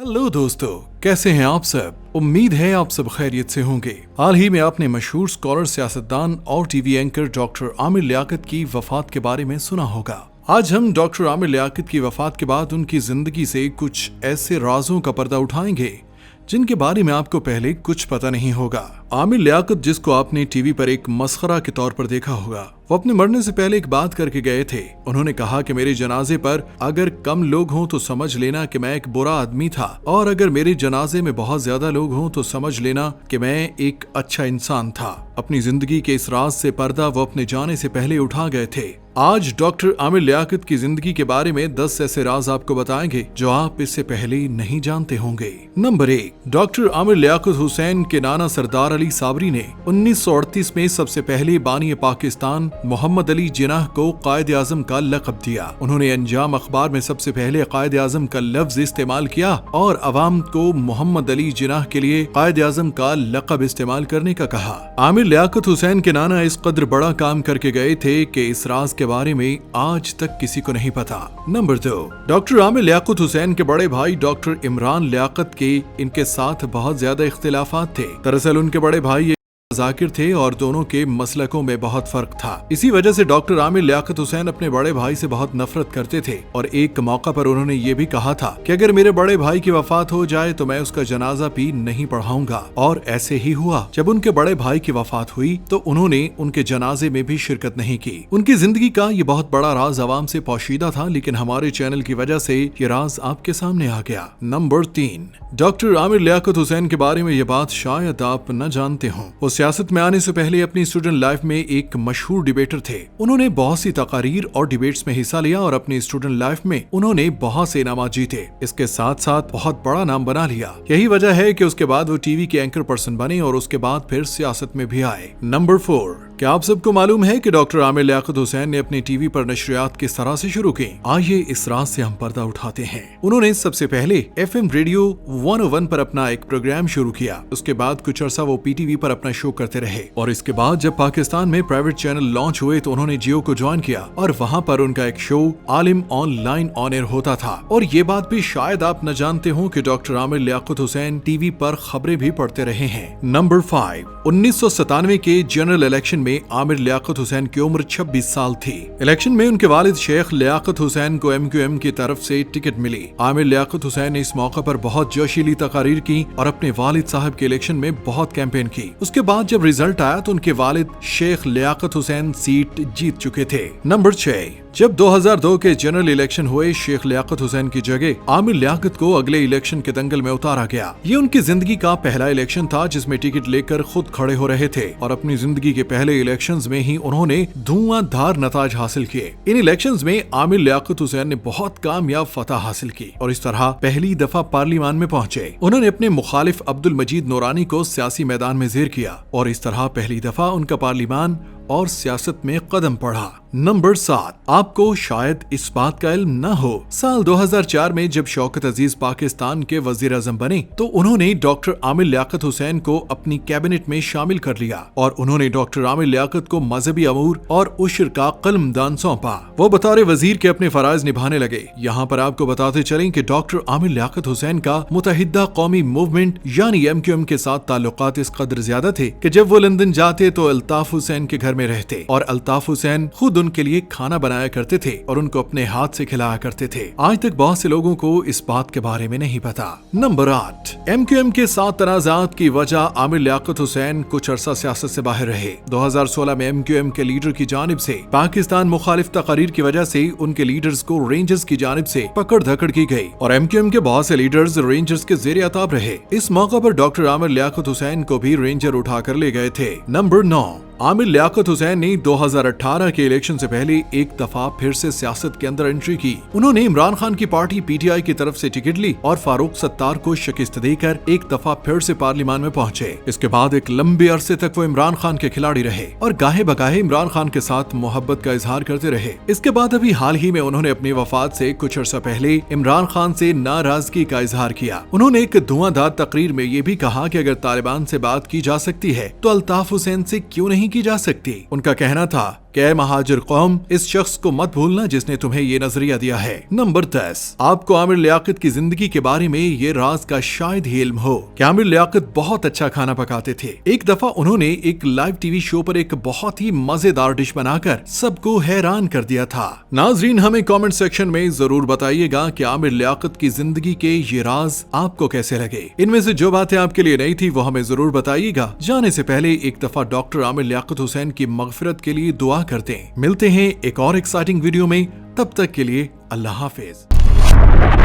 Hello दोस्तों, कैसे हैं आप सब। उम्मीद है आप सब खैरियत से होंगे। हाल ही में आपने मशहूर स्कॉलर, सियासतदान और TV anchor doctor Aamir Liaquat की वफात के बारे में सुना होगा। आज हम डॉक्टर आमिर लियाकत की वफात के बाद उनकी जिंदगी से कुछ ऐसे राजों का पर्दा उठाएंगे जिनके बारे में आपको पहले कुछ पता नहीं होगा। आमिर लियाकत, जिसको आपने टीवी पर एक मस्खरा के तौर पर देखा होगा, वो अपने मरने से पहले एक बात करके गए थे। उन्होंने कहा कि मेरे जनाजे पर अगर कम लोग हों तो समझ लेना कि मैं एक बुरा आदमी था, और अगर मेरे जनाजे में बहुत ज्यादा लोग हों तो समझ लेना कि मैं एक अच्छा इंसान था। अपनी जिंदगी के इस राज से पर्दा वो अपने जाने से पहले उठा गए थे। आज डॉक्टर आमिर लियाकत की जिंदगी के बारे में 10 ऐसे राज आपको बताएंगे जो आप इससे पहले नहीं जानते होंगे। नंबर 1, डॉक्टर आमिर लियाकत हुसैन के नाना सरदार अली साबरी ने 1938 में सबसे पहले बानी पाकिस्तान मोहम्मद अली जिनाह को कायद आजम का लक़ब दिया। उन्होंने अंजाम अखबार में सबसे पहले कायद आजम का लफ्ज इस्तेमाल किया और अवाम को मोहम्मद अली जिनाह के लिए कायद आजम का लक़ब इस्तेमाल करने का कहा। आमिर लियाकत हुसैन के नाना इस कदर बड़ा काम करके गए थे कि इस राज के बारे में आज तक किसी को नहीं पता। नंबर 2, डॉक्टर आमिर लियाकत हुसैन के बड़े भाई डॉक्टर इमरान लियाकत के इनके साथ बहुत ज्यादा इख्तिलाफात थे। दरअसल उनके बड़े भाई जाकिर थे और दोनों के मसलकों में बहुत फर्क था। इसी वजह से डॉक्टर आमिर लियाकत हुसैन अपने बड़े भाई से बहुत नफरत करते थे और एक मौका पर उन्होंने ये भी कहा था कि अगर मेरे बड़े भाई की वफात हो जाए तो मैं उसका जनाजा भी नहीं पढ़ाऊंगा। और ऐसे ही हुआ। जब उनके बड़े भाई की वफात हुई तो उन्होंने उनके जनाजे में भी शिरकत नहीं की। उनकी जिंदगी का ये बहुत बड़ा राज अवाम से पोशीदा था, लेकिन हमारे चैनल की वजह से ये राज आपके सामने आ गया। नंबर 3, डॉक्टर आमिर लियाकत हुसैन के बारे में ये बात शायद आप न जानते हो। सियासत में आने से पहले अपनी स्टूडेंट लाइफ में एक मशहूर डिबेटर थे। उन्होंने बहुत सी तकारीर और डिबेट्स में हिस्सा लिया और अपनी स्टूडेंट लाइफ में उन्होंने बहुत से इनामात जीते। इसके साथ साथ बहुत बड़ा नाम बना लिया। यही वजह है कि उसके बाद वो टीवी के एंकर पर्सन बने और उसके बाद फिर सियासत में भी आए। नंबर 4, क्या आप सबको मालूम है कि डॉक्टर आमिर लियाकत हुसैन ने अपनी टीवी पर नशरियात किस तरह से शुरू की? आइए इस राज से हम पर्दा उठाते हैं। उन्होंने सबसे पहले FM रेडियो 101 पर अपना एक प्रोग्राम शुरू किया। उसके बाद कुछ अरसा वो PTV पर अपना शो करते रहे और इसके बाद जब पाकिस्तान में प्राइवेट चैनल लॉन्च हुए तो उन्होंने जियो को ज्वाइन किया और वहां पर उनका एक शो आलिम ऑनलाइन ऑन एयर होता था। और ये बात भी शायद आप न जानते हो कि डॉक्टर आमिर लियाकत हुसैन टीवी पर खबरें भी पढ़ते रहे हैं। नंबर 5, 1997 के जनरल इलेक्शन में आमिर लियाकत हुसैन की उम्र 26 साल थी। इलेक्शन में उनके वालिद शेख लियाकत हुसैन को MQM की तरफ से टिकट मिली। आमिर लियाकत हुसैन ने इस मौका पर बहुत जोशीली तकारीर की और अपने वालिद साहब के इलेक्शन में बहुत कैंपेन की। उसके बाद जब रिजल्ट आया तो उनके वालिद शेख लियाकत हुसैन सीट जीत चुके थे। नंबर 6, जब 2002 के जनरल इलेक्शन हुए, शेख लियाकत हुसैन की जगह आमिर लियाकत को अगले इलेक्शन के दंगल में उतारा गया। ये उनकी जिंदगी का पहला इलेक्शन था जिसमें टिकट लेकर खुद खड़े हो रहे थे और अपनी जिंदगी के पहले इलेक्शंस में ही उन्होंने धुआंधार नताज हासिल किए। इन इलेक्शंस में आमिर लियाकत हुसैन ने बहुत कामयाब फतह हासिल की और इस तरह पहली दफा पार्लियामान में पहुंचे। उन्होंने अपने मुखालिफ अब्दुल मजीद नूरानी को सियासी मैदान में ज़ेर किया और इस तरह पहली दफा उनका पार्लियामान और सियासत में कदम पड़ा। नंबर 7, आपको शायद इस बात का इल्म न हो, साल 2004 में जब शौकत अजीज पाकिस्तान के वजीर आजम बने तो उन्होंने डॉक्टर आमिर लियाकत हुसैन को अपनी कैबिनेट में शामिल कर लिया और उन्होंने डॉक्टर आमिर लियाकत को मजहबी अमूर और उश्र का कलमदान सौंपा। वो बतौर वजीर के अपने फराइज निभाने लगे। यहाँ पर आपको बताते चलें कि डॉक्टर आमिर लियाकत हुसैन का मुतहिदा कौमी मूवमेंट यानी MQM के साथ ताल्लुकात इस कदर ज्यादा थे कि जब वो लंदन जाते तो अल्ताफ हुसैन के घर में रहते और अल्ताफ हुसैन खुद उनके लिए खाना बनाया करते थे और उनको अपने हाथ से खिलाया करते थे। आज तक बहुत से लोगों को इस बात के बारे में नहीं पता। नंबर 8, MQM के साथ तनाजात की वजह आमिर लियाकत हुसैन कुछ अरसा सियासत से बाहर रहे। 2016 में MQM के लीडर की जानिब से पाकिस्तान मुखालिफ तकारीर की वजह से उनके लीडर्स को रेंजर्स की जानिब से पकड़ धकड़ की गई और MQM के बहुत से लीडर्स रेंजर्स के ज़ेरे अताब रहे। इस मौका पर डॉक्टर आमिर लियाकत हुसैन को भी रेंजर उठाकर ले गए थे। नंबर 9, आमिर लियाकत हुसैन ने 2018 के इलेक्शन से पहले एक दफा फिर से सियासत के अंदर एंट्री की। उन्होंने इमरान खान की पार्टी PTI की तरफ से टिकट ली और फारूक सत्तार को शिकस्त देकर एक दफा फिर से पार्लियामान में पहुंचे। इसके बाद एक लंबे अरसे तक वो इमरान खान के खिलाड़ी रहे और गाहे बगाहे इमरान खान के साथ मोहब्बत का इजहार करते रहे। इसके बाद अभी हाल ही में उन्होंने अपनी वफात से कुछ अरसा पहले इमरान खान से नाराजगी का इजहार किया। उन्होंने एक धुआंधार तकरीर में ये भी कहा कि अगर तालिबान से बात की जा सकती है तो अल्ताफ हुसैन से क्यों नहीं की जा सकती। उनका कहना था کہ ऐ महाजिर कौम, इस शख्स को मत भूलना जिसने तुम्हें ये नजरिया दिया है। नंबर 10, आपको आमिर लियाकत की जिंदगी के बारे में ये राज का शायद ही इल्म हो कि आमिर लियाकत बहुत अच्छा खाना पकाते थे। एक दफा उन्होंने एक लाइव टीवी शो पर एक बहुत ही मजेदार डिश बनाकर सबको हैरान कर दिया था। नाजरीन, हमें कमेंट सेक्शन में जरूर बताइएगा कि आमिर लियाकत की जिंदगी के ये राज आपको कैसे लगे। इनमें से जो बातें आपके लिए नई थी वो हमें जरूर बताइएगा। जाने से पहले एक दफा डॉक्टर आमिर लियाकत हुसैन की मगफिरत के लिए दुआ करते हैं। मिलते हैं एक और एक्साइटिंग वीडियो में, तब तक के लिए अल्लाह हाफिज।